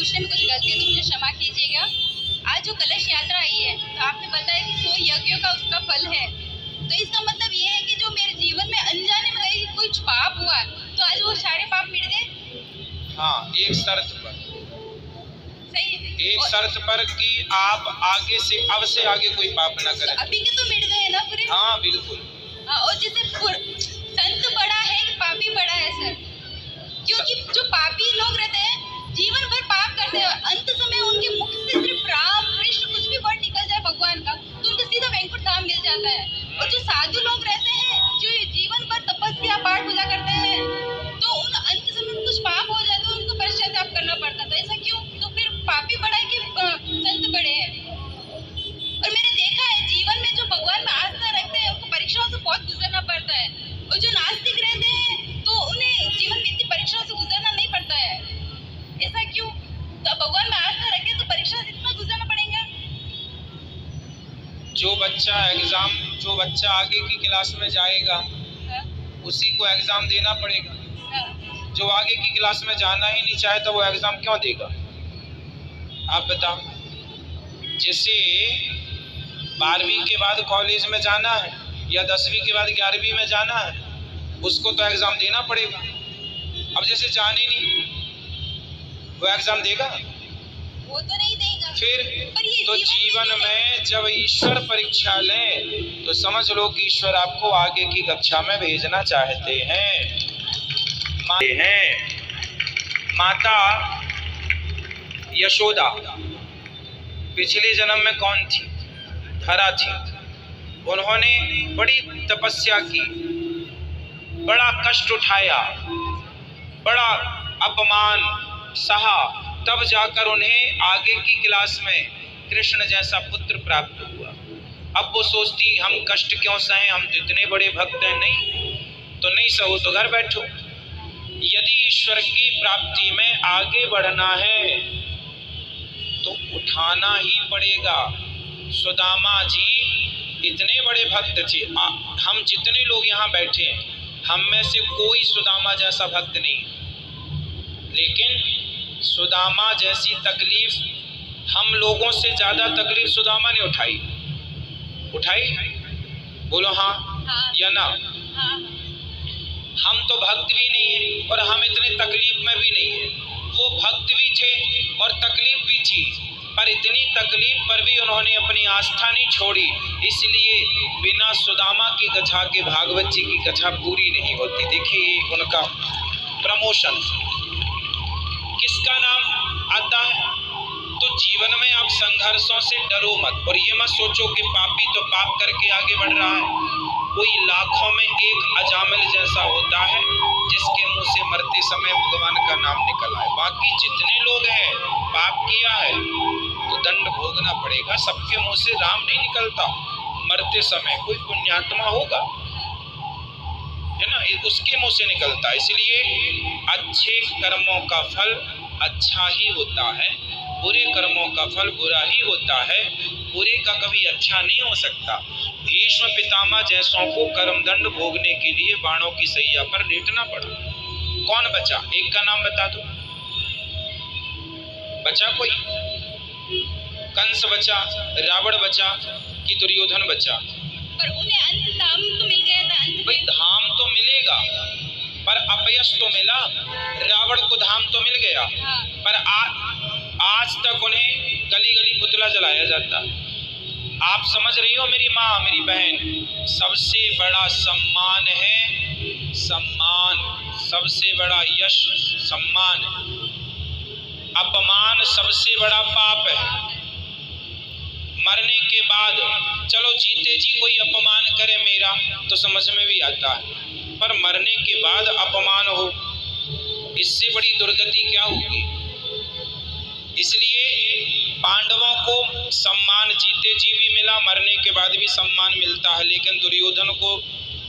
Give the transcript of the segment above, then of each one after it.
पूछने में कुछ गलती है तो मुझे क्षमा कीजिएगा। आज जो कलश यात्रा आई है तो आपने बताया कि 100 यज्ञों का उसका फल है, तो इसका मतलब ये है कि जो मेरे जीवन में अनजाने में कहीं कुछ पाप हुआ तो आज वो सारे पाप मिट गए। हाँ, एक शर्त पर, सही है। एक शर्त पर कि आप आगे से अब से आगे कोई पाप ना करें। अभी के तो मिट गए ना पूरे। हाँ बिल्कुल। और जैसे संत बड़ा है कि पापी बड़ा है सर, क्योंकि जो पापी लोग रहते हैं जीवन भर पाप करते हैं, अंत समय उनके मुख से सिर्फ राम कृष्ण कुछ भी वर्ड निकल जाए भगवान का तो उनको सीधा वैकुंठ धाम मिल जाता है। और जो साधु लोग रहते हैं जो जीवन भर तपस्या पाठ पूजा करते हैं तो उन अंत समय कुछ पाप हो जाए तो उनको पश्चाताप करना पड़ता है। तो ऐसा क्यों? तो फिर पापी बड़ा है कि संत बड़े हैं? और मैंने देखा है जीवन में जो भगवान में आस्था रखते हैं उनको परीक्षाओं से बहुत गुजरना पड़ता है, और जो नास्तिक रहते हैं तो उन्हें जीवन में इतनी परीक्षाओं से गुजरना नहीं पड़ता है। ऐसा क्यों? तो भगवान में आस्था रखे तो परीक्षा से इतना गुजरना पड़ेगा। जो बच्चा आगे की क्लास में जाएगा उसी को एग्जाम देना पड़ेगा। जो आगे की क्लास में जाना ही नहीं चाहे तो वो एग्जाम क्यों देगा? आप बताओ। जैसे 12वीं के बाद कॉलेज में जाना है या 10वीं के बाद 11वीं में जाना है, उसको तो एग्जाम देना पड़ेगा। अब जैसे जाने नहीं, वो एग्जाम देगा? वो तो नहीं देगा। फिर तो जीवन में जब ईश्वर परीक्षा लें तो समझ लो कि ईश्वर आपको आगे की कक्षा में भेजना चाहते हैं। माता यशोदा पिछले जन्म में कौन थी? धरा थी। उन्होंने बड़ी तपस्या की, बड़ा कष्ट उठाया, बड़ा अपमान सहा, तब जाकर उन्हें आगे की क्लास में कृष्ण जैसा पुत्र प्राप्त हुआ। अब वो सोचती हम कष्ट क्यों सहें, हम तो इतने बड़े भक्त हैं। नहीं तो नहीं सहो तो घर बैठो। यदि ईश्वर की प्राप्ति में आगे बढ़ना है तो उठाना ही पड़ेगा। सुदामा जी इतने बड़े भक्त थे। हम जितने लोग यहाँ बैठे हैं हम में से कोई सुदामा जैसा भक्त नहीं, लेकिन सुदामा जैसी तकलीफ हम लोगों से ज्यादा तकलीफ सुदामा ने उठाई। बोलो हाँ या ना? हम तो भक्त भी नहीं है और हम इतने तकलीफ में भी नहीं है। वो भक्त भी थे और तकलीफ भी थी, पर इतनी तकलीफ पर भी उन्होंने अपनी आस्था नहीं छोड़ी। इसलिए बिना सुदामा की कथा के भागवत जी की कथा पूरी नहीं होती। देखिए उनका प्रमोशन किसका नाम आता है? तो जीवन में आप संघर्षों से डरो मत और ये मत सोचो कि पापी तो पाप करके आगे बढ़ रहा है। कोई लाखों में एक अजामिल जैसा होता है जिसके मुंह से मरते समय भगवान का नाम निकल आए। बाकी जितने लोग हैं पाप किया है तो दंड भोगना पड़ेगा। सबके मुंह से राम नहीं निकलता। मरते समय कोई पुण्यात्मा होगा है ना, उसके मुंह से निकलता है। इसलिए अच्छे कर्मों का फल अच्छा ही होता है, बुरे कर्मों का फल बुरा ही होता है। बुरे का कभी अच्छा नहीं हो सकता। भीष्म पितामह जैसों को कर्मदंड भोगने के लिए बाणों की सैया पर लेटना पड़ा। कौन बचा? एक का नाम बता दो। बचा कोई? कंस बचा, रावण बचा कि दुर्योधन बचा? पर उन्हें अंत धाम तो मिल गया था। भाई धाम तो मिलेगा पर अपयश तो मिला। रावण को धाम तो मिल गया पर आज तक उन्हें गली गली पुतला जलाया जाता। आप समझ रही हो मेरी माँ, मेरी बहन? सबसे बड़ा सम्मान है सम्मान, सबसे बड़ा यश सम्मान है। अपमान सबसे बड़ा पाप है। मरने के बाद चलो जीते जी कोई अपमान करे मेरा तो समझ में भी आता है, पर मरने के बाद अपमान हो इससे बड़ी दुर्गति क्या होगी? इसलिए पांडवों को सम्मान जीते जी भी मिला, मरने के बाद भी सम्मान मिलता है। लेकिन दुर्योधन को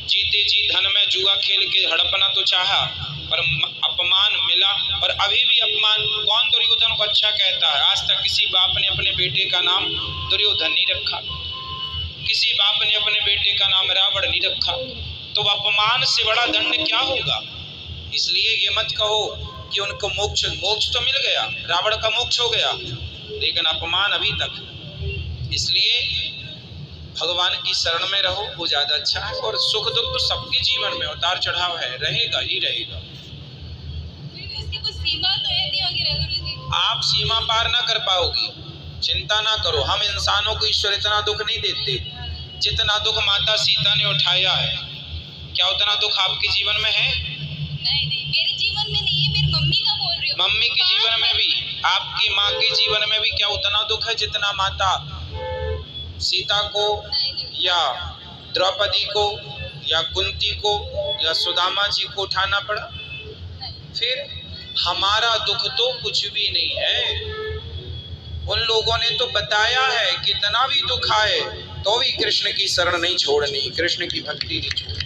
जीते जी धन में जुआ खेल के हड़पना तो चाहा पर अपमान मिला। और अभी भी अपमान। कौन दुर्योधन को अच्छा कहता है? आज तक किसी बाप ने अपने बेटे का नाम दुर्योधन नहीं रखा, किसी बाप ने अपने बेटे का नाम रावण नहीं रखा। तो अपमान से बड़ा दंड क्या होगा? इसलिए ये मत कहो कि उनको मोक्ष तो मिल गया, रावण का मोक्ष हो गया, लेकिन अपमान अभी तक। इसलिए भगवान की शरण में रहो, वो ज्यादा अच्छा है। और सुख दुख तो सबके जीवन में उतार चढ़ाव है, रहेगा ही रहेगा। इसकी कुछ सीमा तो रहती होगी ना गुरुजी? आप सीमा पार ना कर पाओगी, चिंता ना करो। हम इंसानों को ईश्वर इतना दुख नहीं देते जितना दुख माता सीता ने उठाया है। क्या उतना दुख आपके जीवन में है? नहीं नहीं, मेरे जीवन में नहीं है, मेरी मम्मी का बोल रही हूँ। मम्मी के जीवन में भी, आपकी माँ के जीवन में भी क्या उतना दुख है जितना माता सीता को या द्रौपदी को या कुंती को या सुदामा जी को उठाना पड़ा? फिर हमारा दुख तो कुछ भी नहीं है। उन लोगों ने तो बताया है कितना भी दुख आए तो भी कृष्ण की शरण नहीं छोड़नी, कृष्ण की भक्ति नहीं छोड़नी।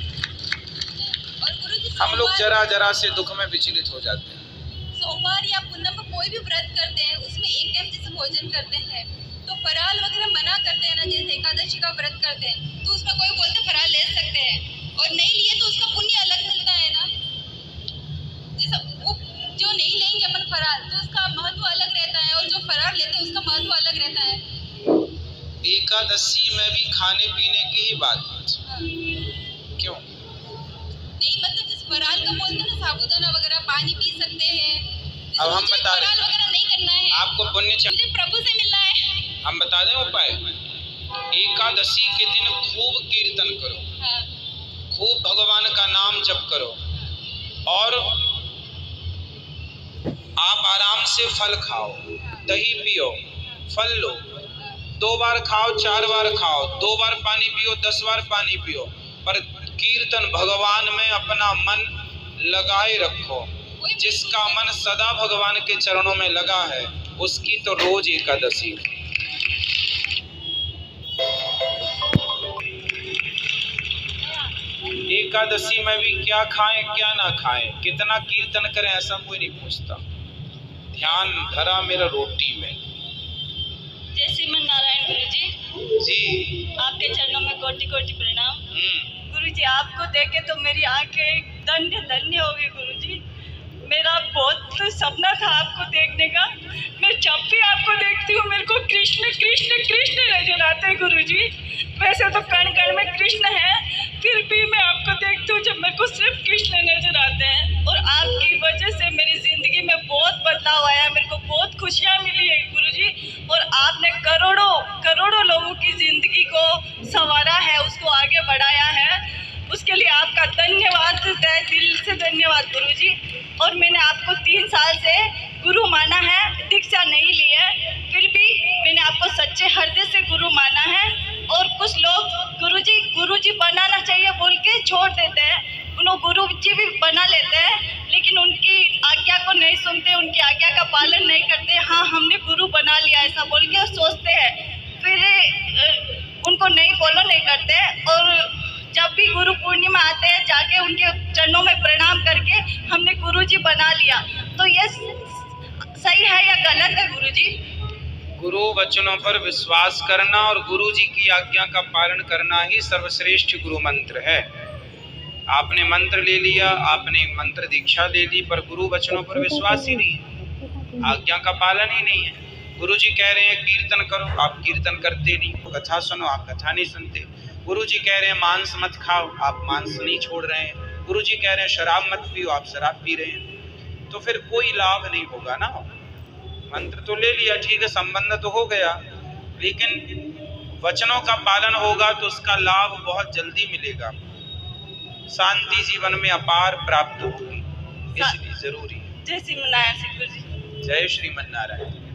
हम लोग जरा जरा से दुख में विचलित हो जाते हैं। सोमवार या पूनम को कोई भी व्रत करते हैं, उसमें एक टाइम जैसे भोजन करते हैं तो फराल वगैरह मना करते हैं ना, जैसे एकादशी का व्रत करते हैं तो उसमें कोई बोलते फराल ले सकते हैं और नहीं लिए तो उसका पुण्य अलग मिलता है ना। जैसे वो जो नहीं लेंगे अपन फराल तो उसका महत्व अलग रहता है और जो फराल लेते हैं उसका महत्व अलग रहता है। एकादशी में भी खाने पीने की ही बात। हाँ। क्यों नहीं, मतलब जिस फराल का बोलते हैं ना, साबूदाना वगैरह पानी पी सकते हैं। अब हम बता रहे हैं, फराल वगैरह नहीं करना है, आपको पुण्य मुझे प्रभु से मिलना है। हम बता दें उपाय। एकादशी के दिन खूब कीर्तन करो, हाँ। खूब भगवान का नाम जप करो और आप आराम से फल खाओ, दही पियो, फल लो, 2 बार खाओ, 4 बार खाओ, 2 बार पानी पियो, 10 बार पानी पियो, पर कीर्तन भगवान में अपना मन लगाए रखो। जिसका मन सदा भगवान के चरणों में लगा है उसकी तो रोज एकादशी। एकादशी में भी क्या खाएं क्या ना खाएं, कितना कीर्तन करें, ऐसा कोई नहीं पूछता। ध्यान धरा मेरा रोटी में। जय श्रीमन नारायण गुरुजी। जी, आपके चरणों में कोटि कोटि प्रणाम। गुरुजी, आपको देखे तो मेरी आंखें धन्य धन्य हो गई गुरुजी। मेरा बहुत सपना था आपको देखने का। मैं जब भी आपको देखती हूँ मेरे को कृष्ण कृष्ण कृष्ण नजर आते हैं गुरुजी। वैसे तो कण कण में कृष्ण है, फिर भी मैं आपको देखती हूँ जब मेरे को सिर्फ कृष्ण नजर आते हैं। और आपकी वजह से मेरी जिंदगी में बहुत बदलाव आया, मेरे को बहुत खुशियाँ मिली है गुरुजी। और आपने करोड़ों करोड़ों लोगों की जिंदगी को संवारा है, उसको आगे बढ़ाया है, उसके लिए आपका धन्यवाद, तहे दिल से धन्यवाद गुरुजी। और मैंने आपको 3 साल से गुरु माना है, दीक्षा नहीं ली है, फिर भी मैंने आपको सच्चे हृदय से गुरु माना है। और कुछ लोग गुरुजी बनाना चाहिए बोल के छोड़ देते हैं, उन्होंने गुरुजी भी बना लेते हैं लेकिन उनकी आज्ञा को नहीं सुनते, उनकी आज्ञा का पालन नहीं करते। हाँ, हमने गुरु बना लिया ऐसा बोल के सोचते हैं, फिर उनको नहीं फॉलो नहीं करते। और जब भी गुरु पूर्णिमा आते हैं जाके उनके चरणों में प्रणाम करके हमने गुरुजी बना लिया, तो ये सही है या गलत है गुरुजी? गुरु वचनों पर विश्वास करना और गुरु जी की आज्ञा का पालन करना ही सर्वश्रेष्ठ गुरु मंत्र है। आपने मंत्र ले लिया, आपने मंत्र दीक्षा ले ली, पर गुरु वचनों पर विश्वास ही नहीं है, आज्ञा का पालन ही नहीं है। गुरु जी कह रहे हैं कीर्तन करो, आप कीर्तन करते नहीं, कथा सुनो, आप कथा नहीं सुनते। गुरु जी कह रहे हैं मांस मत खाओ, आप मांस नहीं छोड़ रहे हैं। गुरु जी कह रहे हैं शराब मत पियो, आप शराब पी रहे हैं। तो फिर कोई लाभ नहीं होगा ना। मंत्र तो ले लिया, ठीक है, संबंध तो हो गया, लेकिन वचनों का पालन होगा तो उसका लाभ बहुत जल्दी मिलेगा, शांति जीवन में अपार प्राप्त होगी, इसलिए जरूरी है। जय श्रीमन नारायण गुरुजी। जय श्रीमन नारायण।